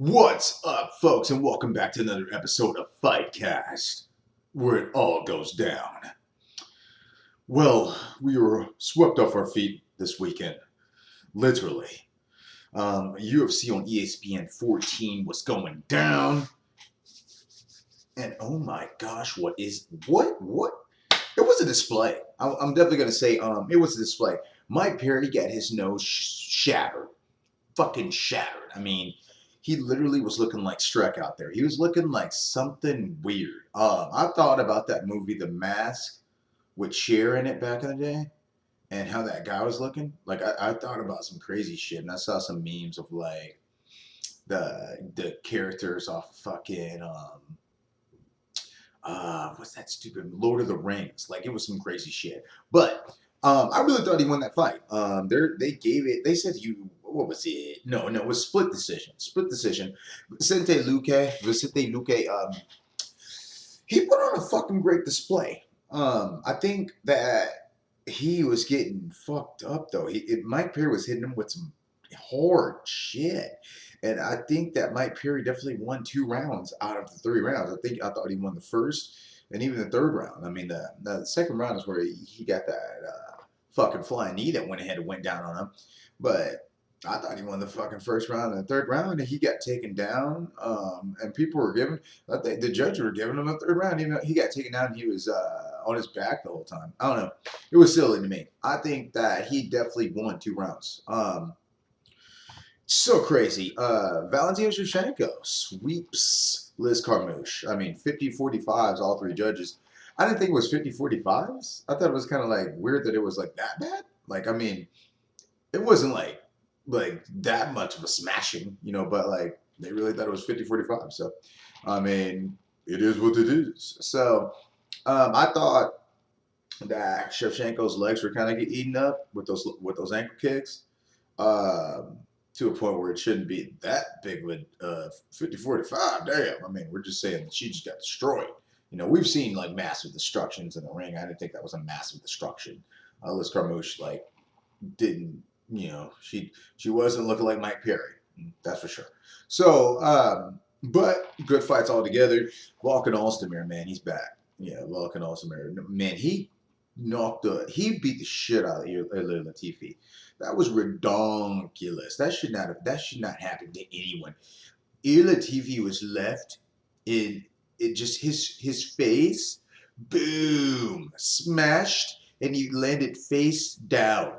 What's up, folks, and welcome back to another episode of FightCast, where it all goes down. Well, we were swept off our feet this weekend, literally. UFC on ESPN 14 was going down, and oh my gosh, what? It was a display. I'm definitely gonna say, it was a display. Mike Perry got his nose shattered, fucking shattered. I mean, he literally was looking like Shrek out there. He was looking like something weird. I thought about that movie, The Mask, with Cher in it back in the day, and how that guy was looking. Like I thought about some crazy shit, and I saw some memes of like the characters off fucking what's that stupid Lord of the Rings? Like it was some crazy shit. But I really thought he won that fight. They gave it. They said you. What was it? No, it was split decision. Split decision. Vicente Luque. He put on a fucking great display. I think that he was getting fucked up though. Mike Perry was hitting him with some hard shit. And I think that Mike Perry definitely won 2 rounds out of the 3 rounds. I thought he won the first and even the third round. I mean, the second round is where he got that fucking flying knee that went ahead and went down on him. But I thought he won the fucking first round and the third round, and he got taken down. And people were giving, I think the judges were giving him a third round, even though he got taken down. He was on his back the whole time. I don't know. It was silly to me. I think that he definitely won 2 rounds. So crazy. Valentina Shevchenko sweeps Liz Carmouche. I mean, 50-45s, all three judges. I didn't think it was 50-45s. I thought it was kind of like weird that it was like that bad. Like, I mean, it wasn't like that much of a smashing, but like they really thought it was 50-45. So, I mean, it is what it is. So, I thought that Shevchenko's legs were kind of getting eaten up with those ankle kicks. To a point where it shouldn't be that big with 50-45. Damn. I mean, we're just saying that she just got destroyed. We've seen like massive destructions in the ring. I didn't think that was a massive destruction. Liz Carmouche didn't, she wasn't looking like Mike Perry. That's for sure. So, but good fights all together. Volkan Ozdemir, man, he's back. Yeah, Volkan Ozdemir, man, he beat the shit out of Ilir Latifi. That was ridiculous. That should not happen to anyone. Ilir Latifi was left in it, just his face, boom, smashed, and he landed face down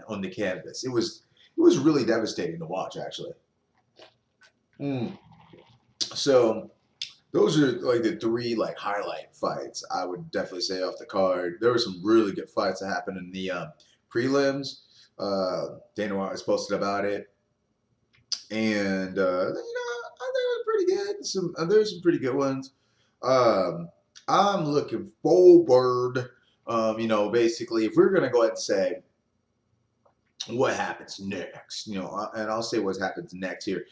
on the canvas. It was really devastating to watch, actually. So those are like the three like highlight fights I would definitely say off the card. There were some really good fights that happened in the prelims. Dana White was posted about it, and I think it was pretty good. There's some pretty good ones. I'm looking forward. Basically, if we're gonna go ahead and say what happens next, and I'll say what happens next here.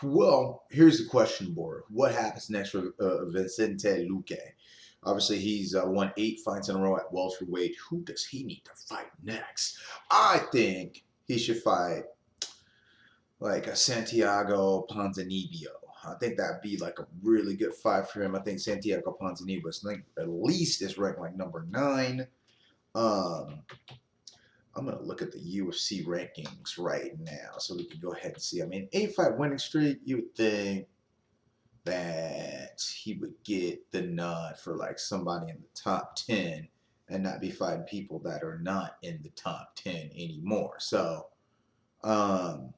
Well, here's the question board. What happens next for Vicente Luque? Obviously, he's won 8 fights in a row at welterweight. Who does he need to fight next? I think he should fight like a Santiago Ponzinibbio. I think that'd be like a really good fight for him. I think Santiago Ponzinibbio is at least is ranked like number 9. I'm going to look at the UFC rankings right now so we can go ahead and see. I mean, 8-fight winning streak, you would think that he would get the nod for like somebody in the top 10 and not be fighting people that are not in the top 10 anymore. So, man,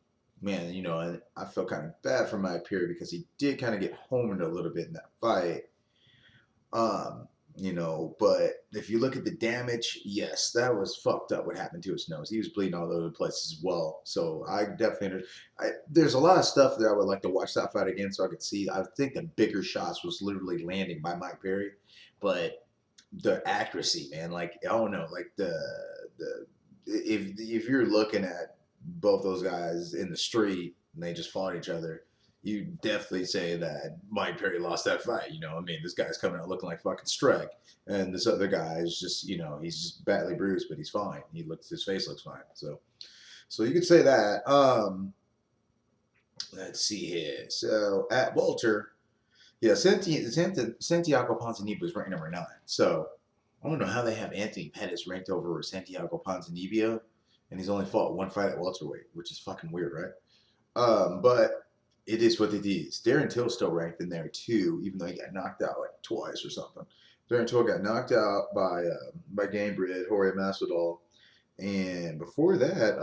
I feel kind of bad for Mike Perry because he did kind of get homered a little bit in that fight. But if you look at the damage, yes, that was fucked up what happened to his nose. He was bleeding all over the place as well. So I definitely, there's a lot of stuff that I would like to watch that fight again so I could see. I think the bigger shots was literally landing by Mike Perry, but the accuracy, man, like, I don't know, like if you're looking at both those guys in the street and they just fought each other, you definitely say that Mike Perry lost that fight. I mean, this guy's coming out looking like fucking Shrek, and this other guy is just, he's just badly bruised, but he's fine. His face looks fine. So you could say that. Let's see here. So at Walter, yeah, Santiago Ponzinibbio is ranked number 9. So I don't know how they have Anthony Pettis ranked over Santiago Ponzinibbio, and he's only fought one fight at welterweight, which is fucking weird, right? But it is what it is. Darren Till's still ranked in there too, even though he got knocked out like twice or something. Darren Till got knocked out by Gamebred, Jorge Masvidal, and before that,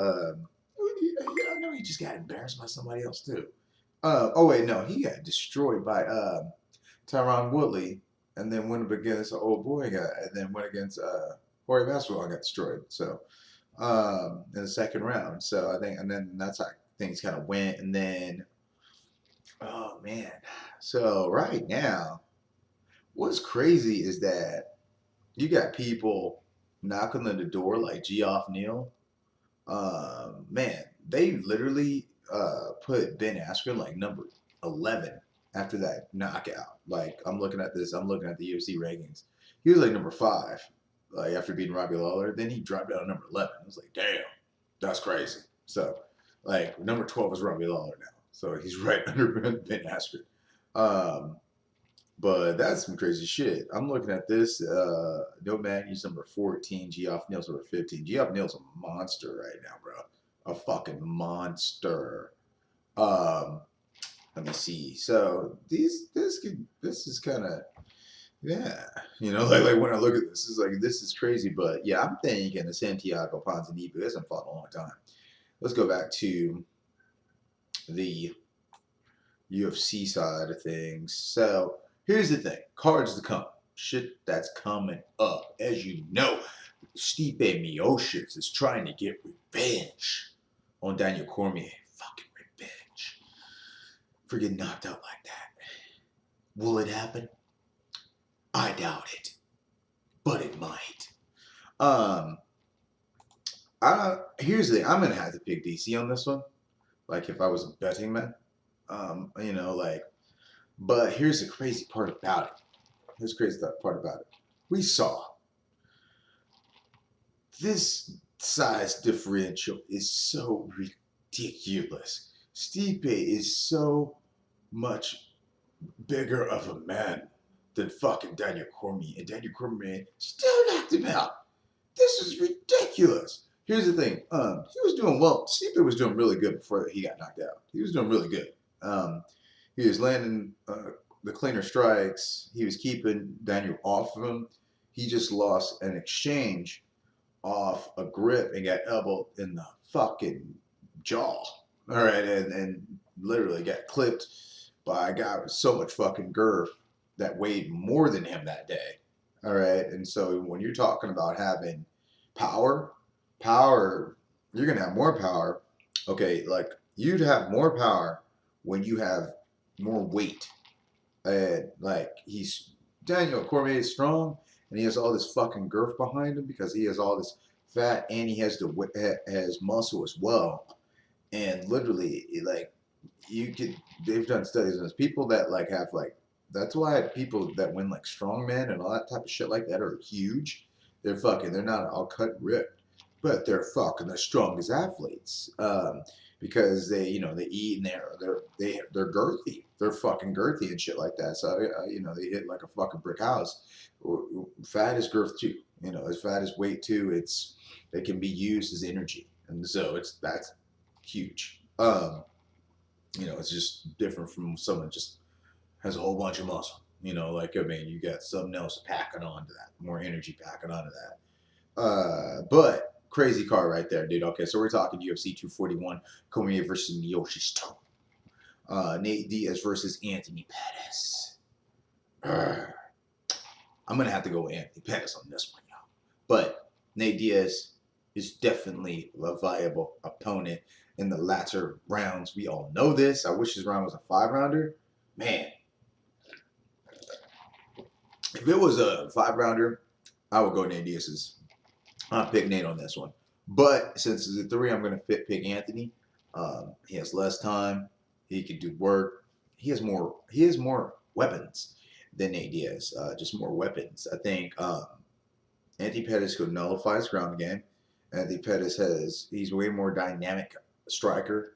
I know he just got embarrassed by somebody else too. Oh wait, no, he got destroyed by Tyron Woodley, and then went up against an old boy guy, and then went against Jorge Masvidal and got destroyed. So in the second round. So I think, and then that's how things kind of went. And then, oh man, so right now, what's crazy is that you got people knocking on the door like Geoff Neal. Man, they literally put Ben Askren like number 11 after that knockout. Like I'm looking at this, I'm looking at the UFC rankings. He was like number 5, like after beating Robbie Lawler. Then he dropped down to number 11. I was like, damn, that's crazy. So like number 12 is Robbie Lawler now. So he's right under Ben Askren. But that's some crazy shit. I'm looking at this. No Magnus number 14. Geoff Neal's number 15. Geoff Neal's a monster right now, bro. A fucking monster. Let me see. So this is kind of, yeah. You know, like when I look at this, it's like this is crazy. But yeah, I'm thinking the Santiago Ponzinibbio hasn't fought in a long time. Let's go back to the UFC side of things. So here's the thing. Cards to come. Shit that's coming up. As you know, Stipe Miocic is trying to get revenge on Daniel Cormier. Fucking revenge. For getting knocked out like that. Will it happen? I doubt it. But it might. Here's the thing. I'm going to have to pick DC on this one. Like if I was a betting man. You know, like, but here's the crazy part about it. Here's the crazy part about it. We saw this size differential is so ridiculous. Stipe is so much bigger of a man than fucking Daniel Cormier, and Daniel Cormier still knocked him out. This is ridiculous. Here's the thing. He was doing well. Stipe was doing really good before he got knocked out. He was doing really good. He was landing the cleaner strikes. He was keeping Daniel off of him. He just lost an exchange off a grip and got elbowed in the fucking jaw. All right, and literally got clipped by a guy with so much fucking girth that weighed more than him that day. All right, and so when you're talking about having power, you're gonna have more power. Okay, like you'd have more power when you have more weight. And like Daniel Cormier is strong, and he has all this fucking girth behind him because he has all this fat and he has has muscle as well. And literally, like they've done studies on this. People that like have like, that's why people that win like strongman and all that type of shit like that are huge. They're not all cut and ripped, but they're fucking the strongest athletes. Because they eat and they're girthy. They're fucking girthy and shit like that. So they hit like a fucking brick house. Fat is girth too. As fat is weight too. It can be used as energy, and so that's huge. It's just different from someone just has a whole bunch of muscle. You got something else packing onto that, more energy packing onto that. But crazy card right there, dude. Okay, so we're talking UFC 241, Cormier versus Miocic. Nate Diaz versus Anthony Pettis. I'm going to have to go with Anthony Pettis on this one, y'all. But Nate Diaz is definitely a viable opponent in the latter rounds. We all know this. I wish his round was a 5-rounder. Man. If it was a 5-rounder, I would go Nate Diaz's. I'll pick Nate on this one. But since it's a 3, I'm going to pick Anthony. He has less time. He can do work. He has more weapons than Nate Diaz. Just more weapons. I think Anthony Pettis could nullify his ground game. Anthony Pettis he's way more dynamic striker.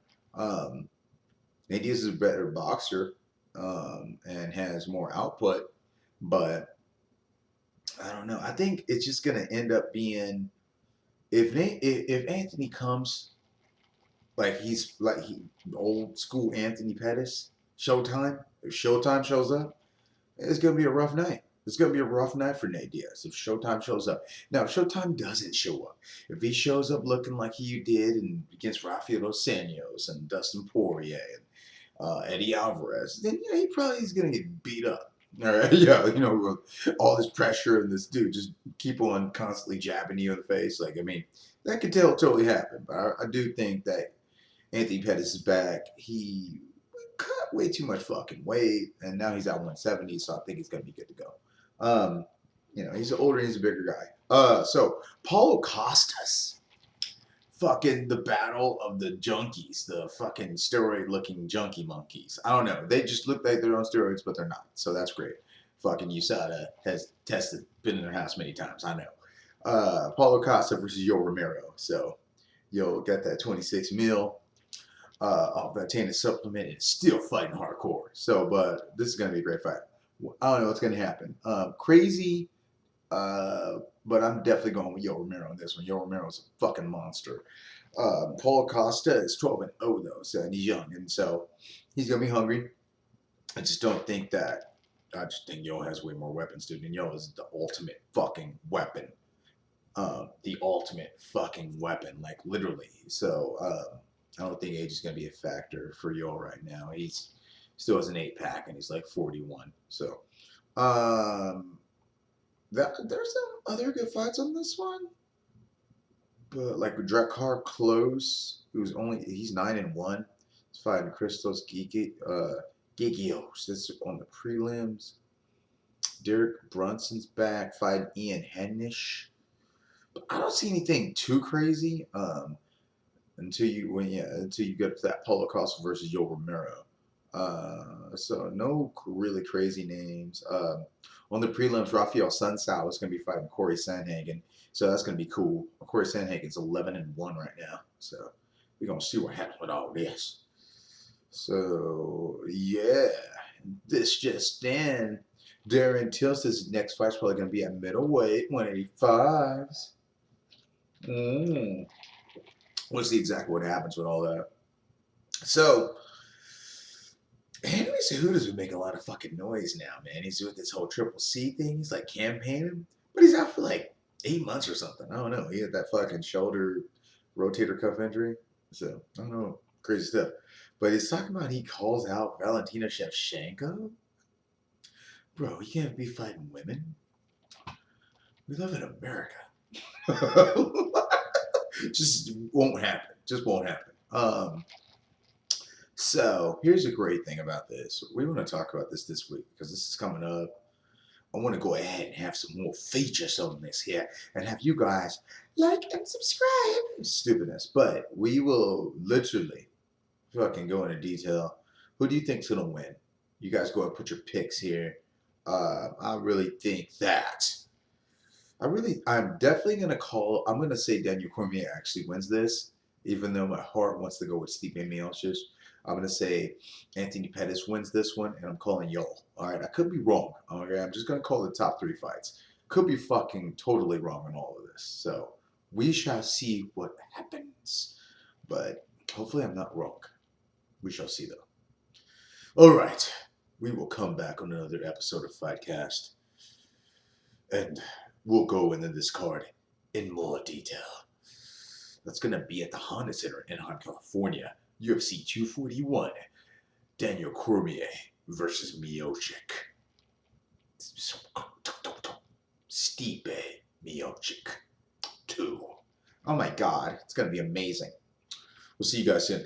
Nate Diaz is a better boxer and has more output, but I don't know. I think it's just gonna end up being if Anthony comes like he's like old school Anthony Pettis, Showtime. If Showtime shows up, it's gonna be a rough night. It's gonna be a rough night for Nate Diaz if Showtime shows up. Now, if Showtime doesn't show up, if he shows up looking like he did against Rafael dos Anjos and Dustin Poirier and Eddie Alvarez, then yeah, he probably is gonna get beat up. All right, yeah, with all this pressure and this dude just keep on constantly jabbing you in the face. Like, I mean, that could totally happen. But I do think that Anthony Pettis is back. He cut way too much fucking weight, and now he's at 170, so I think he's gonna be good to go. He's older, he's a bigger guy. So Paulo Costas, fucking the battle of the junkies, the fucking steroid-looking junkie monkeys. I don't know. They just look like they're on steroids, but they're not. So that's great. Fucking USADA has been in their house many times. I know. Paulo Costa versus Yo Romero. So Yo got that 26 mil off that Tanner supplement and still fighting hardcore. So, but this is gonna be a great fight. I don't know what's gonna happen. Crazy. But I'm definitely going with Yo Romero on this one. Yo Romero's a fucking monster. Paulo Costa is 12-0 though, so and he's young, and so he's gonna be hungry. I just think Yo has way more weapons, dude. And Yo is the ultimate fucking weapon. The ultimate fucking weapon, like literally. So I don't think age is gonna be a factor for Yo right now. He's still has an 8-pack and he's like 41. So there's some other good fights on this one, but like Drakkar Close, he's 9-1. He's fighting Christos Gigios. This is on the prelims. Derek Brunson's back fighting Ian Hennish. But I don't see anything too crazy until you get to that Paulo Costa versus Yo Romero. So no really crazy names. On the prelims, Rafael Sunsao is going to be fighting Corey Sandhagen, so that's going to be cool. Corey Sandhagen's 11-1 right now, so we're going to see what happens with all this. So yeah, this just in. Darren Till's next fight's probably going to be at middleweight, 185s. We'll see exactly what happens with all that. So. Henry Cejudo's been making a lot of fucking noise now, man. He's with this whole Triple C thing. He's like campaigning, but he's out for like 8 months or something. I don't know. He had that fucking shoulder rotator cuff injury. So, I don't know. Crazy stuff. But he's talking about he calls out Valentina Shevchenko. Bro, you can't be fighting women. We live in America. Just won't happen. Just won't happen. So here's a great thing about this. We want to talk about this week because this is coming up. I want to go ahead and have some more features on this here and have you guys like and subscribe. Stupidness. But we will literally fucking go into detail. Who do you think's going to win? You guys go and put your picks here. I really think that. I'm definitely going to I'm going to say Daniel Cormier actually wins this, even though my heart wants to go with Stipe Miocic. I'm going to say Anthony Pettis wins this one, and I'm calling Yo. All right, I could be wrong. Okay, I'm just going to call the top 3 fights. Could be fucking totally wrong on all of this. So we shall see what happens. But hopefully I'm not wrong. We shall see, though. All right, we will come back on another episode of FightCast, and we'll go into this card in more detail. That's going to be at the Honda Center in Anaheim, California. UFC 241, Daniel Cormier versus Miocic. Stipe Miocic 2. Oh my God, it's going to be amazing. We'll see you guys soon.